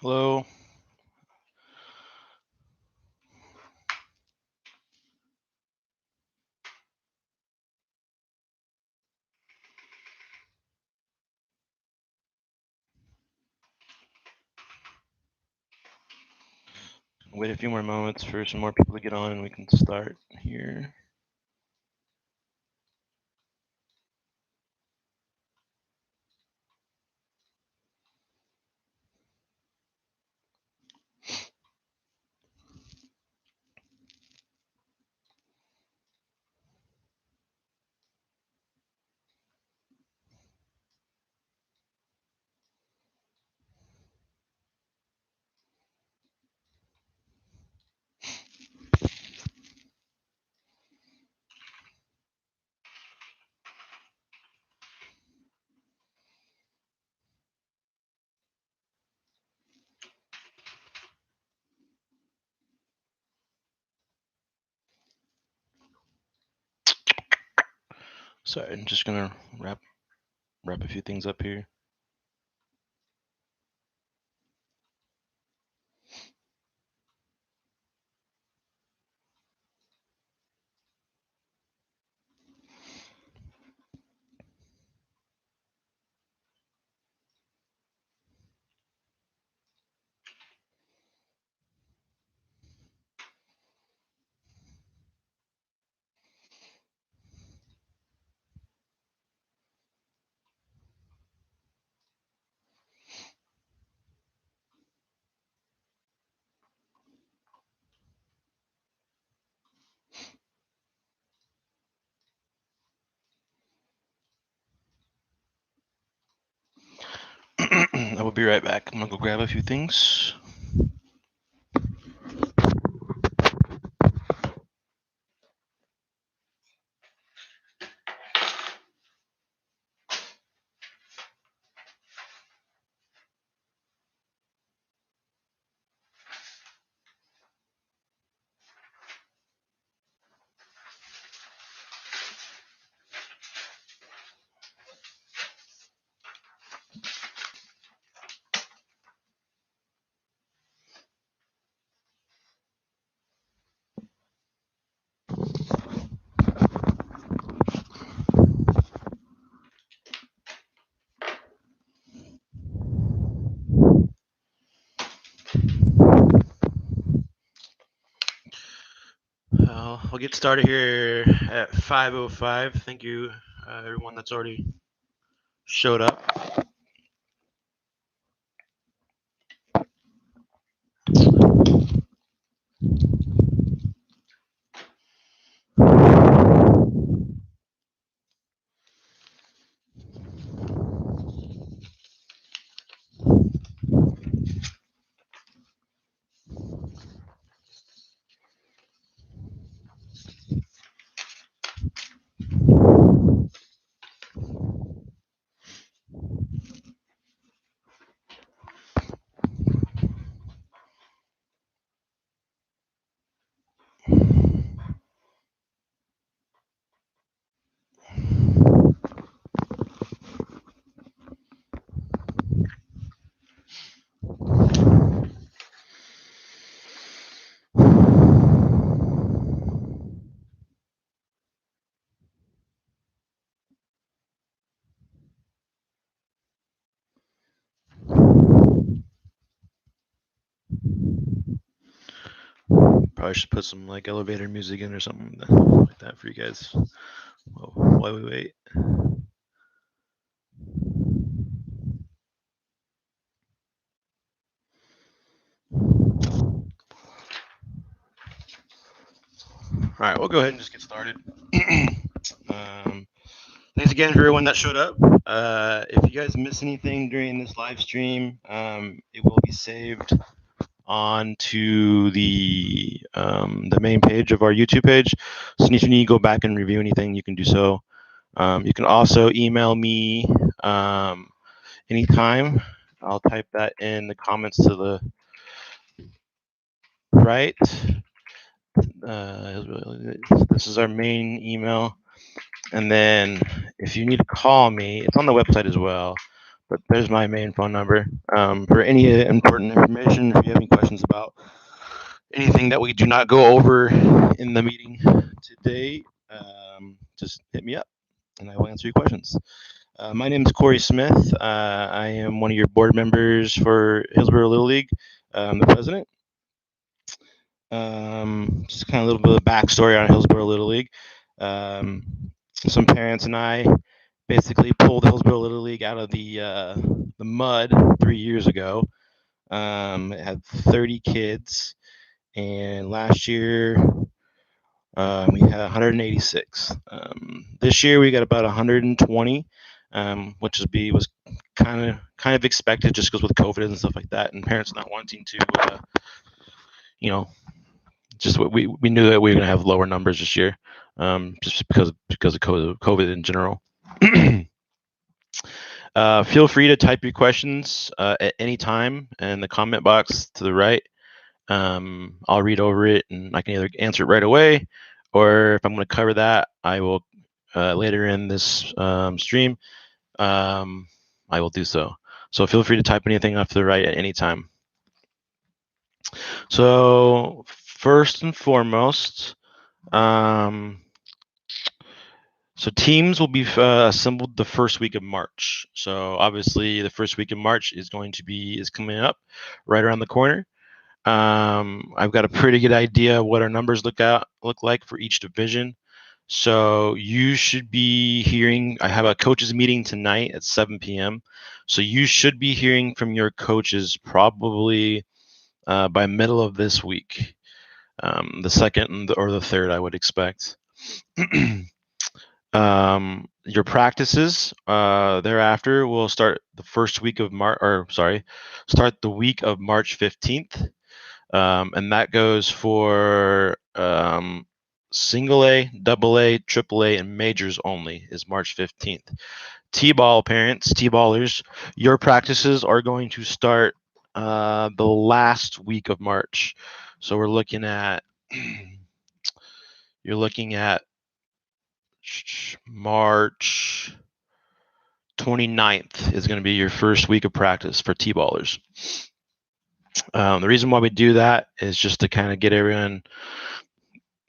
Hello. Wait a few more moments for some more people to get on and we can start here. Sorry, I'm just gonna wrap a few things up here. I will be right back. I'm gonna go grab a few things. I'll get started here at 5:05. Thank you, everyone that's already showed up. Probably should put some like elevator music in or something like that for you guys. While we wait. All right, we'll go ahead and just get started. Thanks again for everyone that showed up. If you guys miss anything during this live stream, it will be saved onto the main page of our YouTube page. So if you need to go back and review anything, you can do so. You can also email me anytime. I'll type that in the comments to the right. This is our main email. And then if you need to call me, it's on the website as well. But there's my main phone number. For any important information, if you have any questions about anything that we do not go over in the meeting today, just hit me up and I will answer your questions. My name is Corey Smith. I am one of your board members for Hillsborough Little League. I'm the president. Just kind of a little bit of backstory on Hillsborough Little League. Some parents and I basically pulled Hillsborough Little League out of the mud 3 years ago. It had 30 kids, and last year we had 186. This year we got about 120, which was kind of expected just because with COVID and stuff like that, and parents not wanting to, you know, just what we knew that we were going to have lower numbers this year, just because of COVID in general. Feel free to type your questions at any time in the comment box to the right. I'll read over it and I can either answer it right away, or if I'm going to cover that, I will later in this stream. I will do so. So feel free to type anything off to the right at any time. So first and foremost, so teams will be assembled the first week of March. So obviously the first week of March is coming up right around the corner. I've got a pretty good idea of what our numbers look like for each division. So you should be hearing, I have a coaches meeting tonight at 7 p.m. So you should be hearing from your coaches probably by middle of this week, the second or the third, I would expect. Your practices thereafter will start the first week of start the week of March 15th. And that goes for single A, double A, triple A, and majors only is March 15th. T-ball parents, T-ballers, your practices are going to start the last week of March. So we're looking at, you're looking at March 29th is going to be your first week of practice for T-ballers. The reason why we do that is just to kind of get everyone.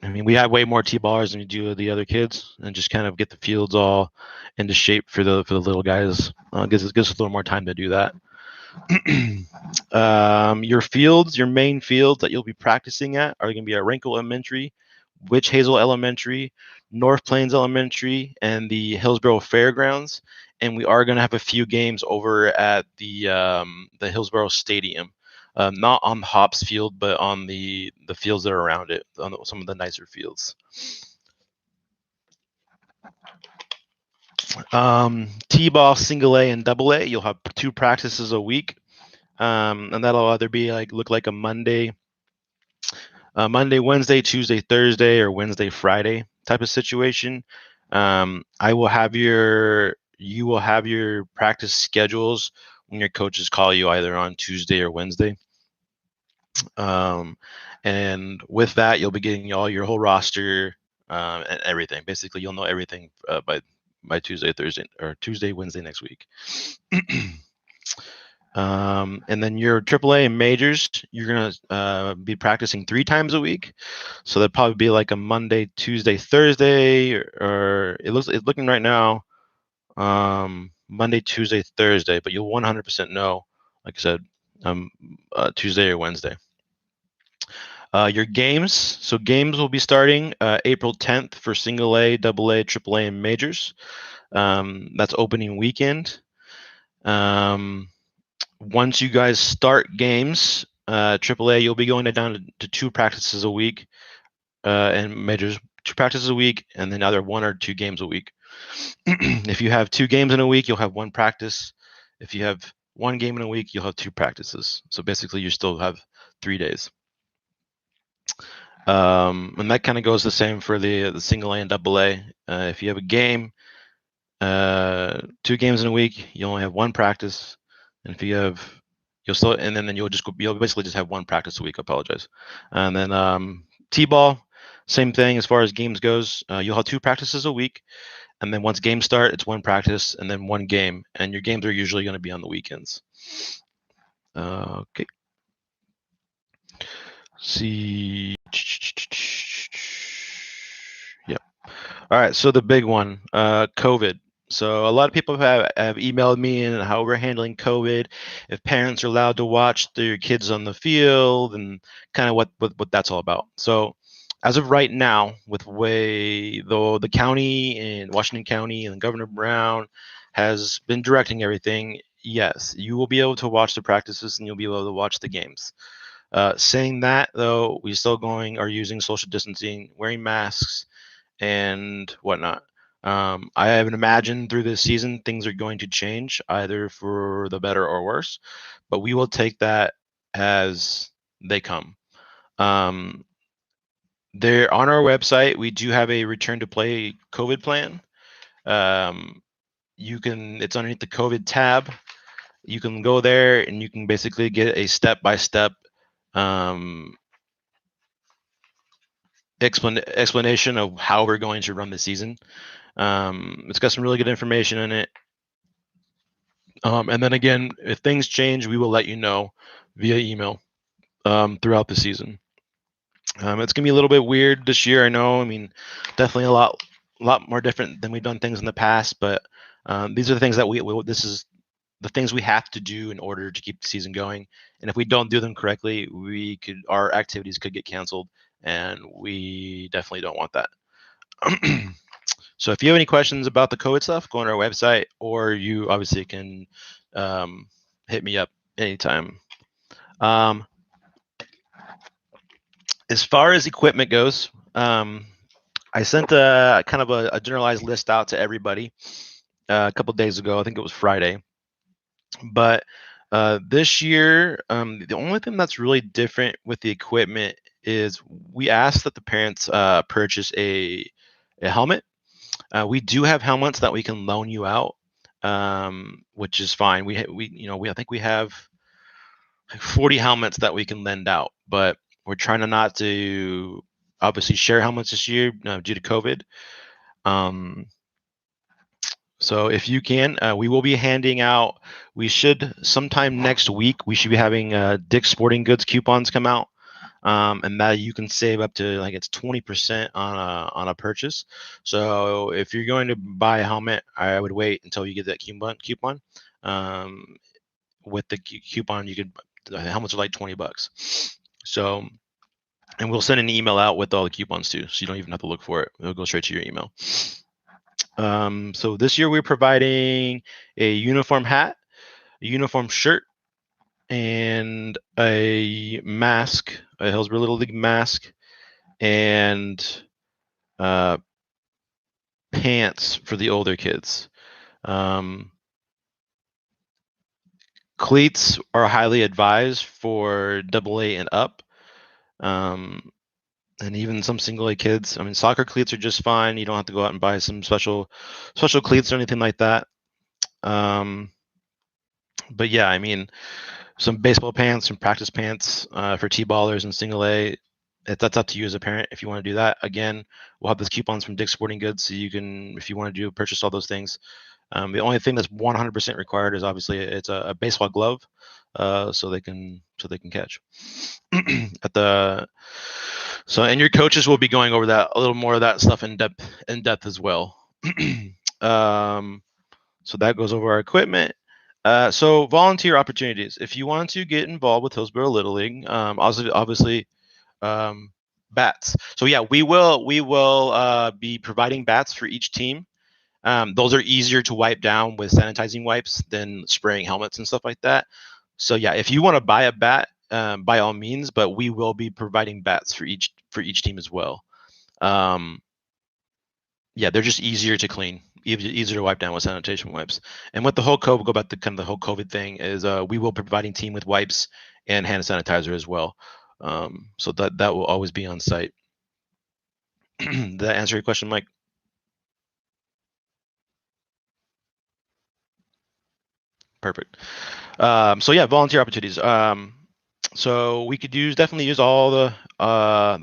I mean, we have way more T-ballers than we do the other kids, and just kind of get the fields all into shape for the little guys. Gives us a little more time to do that. Your main fields that you'll be practicing at are going to be at Rankle Elementary, Witch Hazel Elementary, North Plains Elementary, and the Hillsborough Fairgrounds. And we are going to have a few games over at the Hillsborough Stadium. Not on the Hops field, but on the fields that are around it, on some of the nicer fields. T-ball, single A, and double A, you'll have 2 practices a week. And that'll either be look like a Monday, Wednesday, Tuesday, Thursday, or Wednesday, Friday type of situation. You will have your practice schedules when your coaches call you either on Tuesday or Wednesday. And with that, you'll be getting all your whole roster and everything. Basically, you'll know everything by Tuesday, Thursday, or Tuesday, Wednesday next week. And then your AAA and majors, you're gonna be practicing 3 times a week. So that'd probably be like a Monday, Tuesday, Thursday, or it's looking right now, Monday, Tuesday, Thursday. But you'll 100% know, like I said, Tuesday or Wednesday. Your games. So games will be starting April 10th for single A, double A, triple A, and majors. That's opening weekend. Once you guys start games, triple A, you'll be going down to 2 practices a week, and majors 2 practices a week, and then either 1 or 2 games a week. If you have 2 games in a week, you'll have 1 practice. If you have 1 game in a week, you'll have 2 practices. So basically, you still have 3 days. And that kind of goes the same for the single A and double A. If you have a game, 2 games in a week, you only have 1 practice. And if you'll basically just have 1 practice a week. I apologize. And then T-ball, same thing as far as games goes. You'll have 2 practices a week. And then once games start, it's one practice and then one game. And your games are usually going to be on the weekends. Okay. See. Yep. All right. So the big one, COVID. So a lot of people have emailed me and how we're handling COVID, if parents are allowed to watch their kids on the field, and kind of what that's all about. So as of right now, with way though the county in Washington County and Governor Brown has been directing everything, yes, you will be able to watch the practices and you'll be able to watch the games. Saying that though, we still are using social distancing, wearing masks, and whatnot. I haven't imagined through this season things are going to change either for the better or worse, but we will take that as they come. There on our website, we do have a return to play COVID plan. It's underneath the COVID tab. You can go there and you can basically get a step-by-step explanation of how we're going to run the season. It's got some really good information in it. And then again, if things change, we will let you know via email throughout the season. It's gonna be a little bit weird this year, I know. I mean, definitely a lot more different than we've done things in the past. But these are the things that this is the things we have to do in order to keep the season going. And if we don't do them correctly, our activities could get canceled, and we definitely don't want that. So if you have any questions about the COVID stuff, go on our website, or you obviously can hit me up anytime. As far as equipment goes, I sent a kind of a generalized list out to everybody a couple days ago. I think it was Friday. But this year, the only thing that's really different with the equipment is we asked that the parents purchase a helmet. We do have helmets that we can loan you out, which is fine. I think we have 40 helmets that we can lend out, but we're trying to not to obviously share helmets this year due to COVID. So if you can, we will be handing out. We should sometime next week. We should be having Dick's Sporting Goods coupons come out, and that you can save up to like it's 20% on a purchase. So if you're going to buy a helmet, I would wait until you get that coupon. With the coupon, the helmets are like $20. So, and we'll send an email out with all the coupons too, so you don't even have to look for it. It'll go straight to your email. So this year we're providing a uniform hat, a uniform shirt, and a mask, a Hillsborough Little League mask, and pants for the older kids. Cleats are highly advised for AA and up. And even some single A kids. I mean, soccer cleats are just fine. You don't have to go out and buy some special cleats or anything like that. But yeah, I mean, some baseball pants, some practice pants for T-ballers and single A. That's up to you as a parent if you want to do that. Again, we'll have those coupons from Dick's Sporting Goods, so you can, if you want to purchase all those things. The only thing that's 100% required is obviously it's a baseball glove, so they can catch. And your coaches will be going over that a little more of that stuff in depth as well. So that goes over our equipment. So volunteer opportunities. If you want to get involved with Hillsborough Little League, obviously bats. So yeah, we will be providing bats for each team. Those are easier to wipe down with sanitizing wipes than spraying helmets and stuff like that. So yeah, if you want to buy a bat, by all means, but we will be providing bats for each team as well. Yeah, they're just easier to clean, easier to wipe down with sanitation wipes. And with the whole COVID, go back to kind of the whole COVID thing is we will be providing team with wipes and hand sanitizer as well. So that will always be on site. Did that answer your question, Mike? Perfect. So yeah, volunteer opportunities. So we could definitely use all the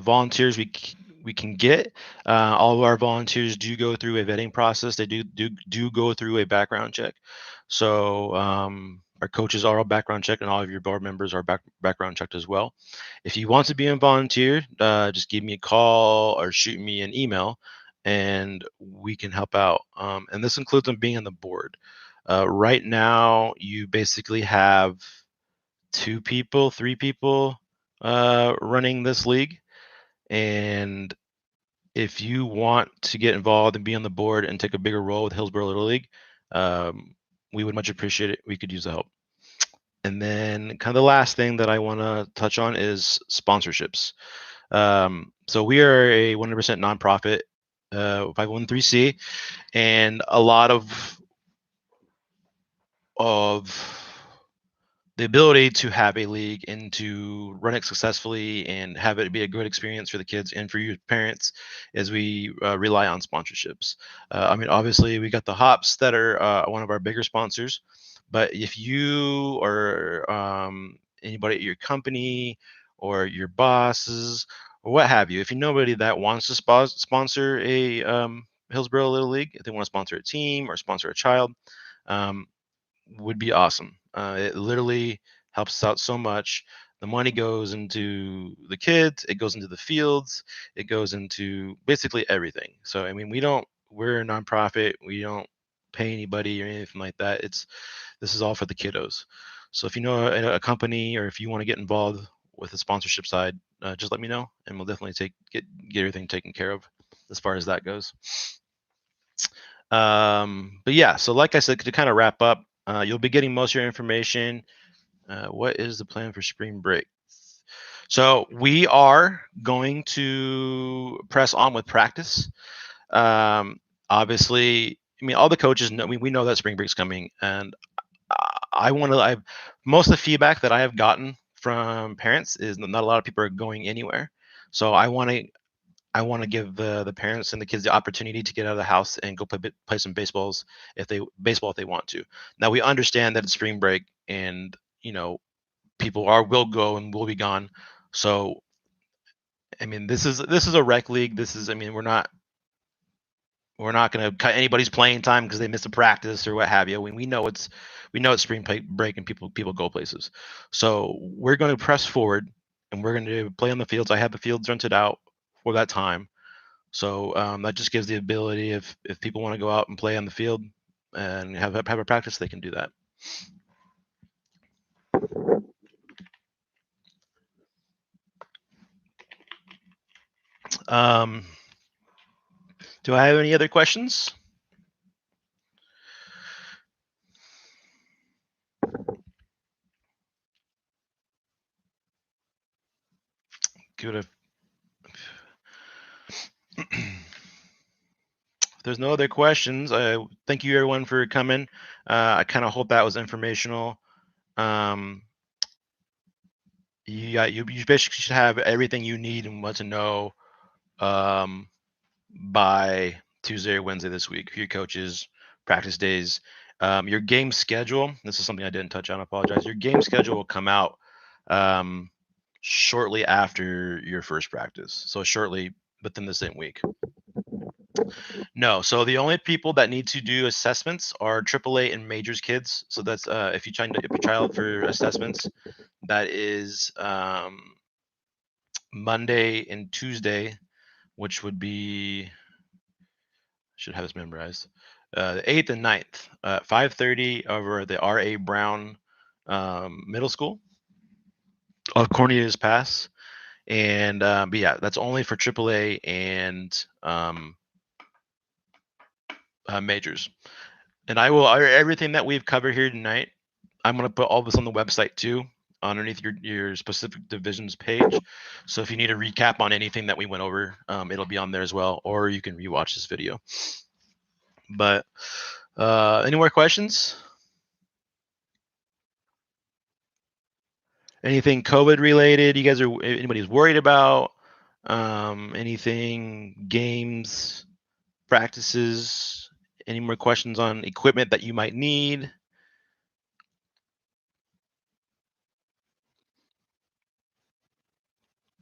volunteers we can get. All of our volunteers do go through a vetting process. They do go through a background check. So our coaches are all background checked, and all of your board members are background checked as well. If you want to be a volunteer, just give me a call or shoot me an email, and we can help out. And this includes them being on the board. Right now, you basically have 2 people, 3 people running this league, and if you want to get involved and be on the board and take a bigger role with Hillsborough Little League, we would much appreciate it. We could use the help. And then kind of the last thing that I want to touch on is sponsorships. So we are a 100% nonprofit 501(c), and a lot of the ability to have a league and to run it successfully and have it be a good experience for the kids and for your parents is we rely on sponsorships. I mean, obviously, we got the hops that are one of our bigger sponsors, but if you or anybody at your company or your bosses or what have you, if you know anybody that wants to sponsor a Hillsborough Little League, if they want to sponsor a team or sponsor a child, um, would be awesome. It literally helps out so much. The money goes into the kids, it goes into the fields, it goes into basically everything. So I mean, we're a nonprofit, we don't pay anybody or anything like that. This is all for the kiddos. So if you know a company or if you want to get involved with the sponsorship side, just let me know, and we'll definitely get everything taken care of as far as that goes. But yeah, so like I said, to kind of wrap up, you'll be getting most of your information. What is the plan for spring break? So we are going to press on with practice. Obviously, I mean, all the coaches know. We know that spring break's coming, and I want to. I've most of the feedback that I have gotten from parents is not a lot of people are going anywhere. So I want to give the parents and the kids the opportunity to get out of the house and go play some baseball if they want to. Now we understand that it's spring break and people will go and will be gone. So I mean this is a rec league. This is I mean we're not going to cut anybody's playing time because they missed a practice or what have you. We know it's spring break and people go places. So we're going to press forward and we're going to play on the fields. I have the fields rented out for that time. So that just gives the ability if people want to go out and play on the field and have a practice, they can do that. Um, do I have any other questions? Good. If there's no other questions, thank you everyone for coming. I kind of hope that was informational. You basically should have everything you need and what to know by Tuesday or Wednesday this week for your coaches, practice days. Your game schedule, this is something I didn't touch on, I apologize. Your game schedule will come out shortly after your first practice. So shortly within the same week. No, so the only people that need to do assessments are AAA and majors kids. So that's if you child for assessments, that is Monday and Tuesday, which would be should have this memorized. The 8th and 9th, 5:30 over the R.A. Brown Middle School of Cornelius Pass. And but yeah, that's only for AAA and majors. And I will everything that we've covered here tonight. I'm going to put all this on the website too, underneath your specific divisions page. So if you need a recap on anything that we went over, it'll be on there as well, or you can rewatch this video. But any more questions? Anything COVID related? You guys are anybody's worried about? Anything games, practices? Any more questions on equipment that you might need?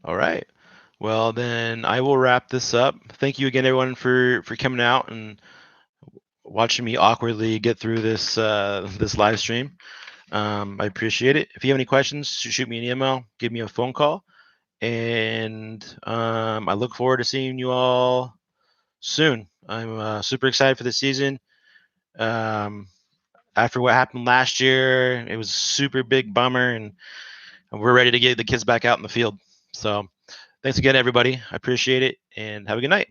All right. Well, then I will wrap this up. Thank you again, everyone, for coming out and watching me awkwardly get through this live stream. I appreciate it. If you have any questions, shoot me an email, give me a phone call, and I look forward to seeing you all soon. I'm super excited for the season. After what happened last year, it was a super big bummer, and we're ready to get the kids back out in the field. So thanks again, everybody. I appreciate it, and have a good night.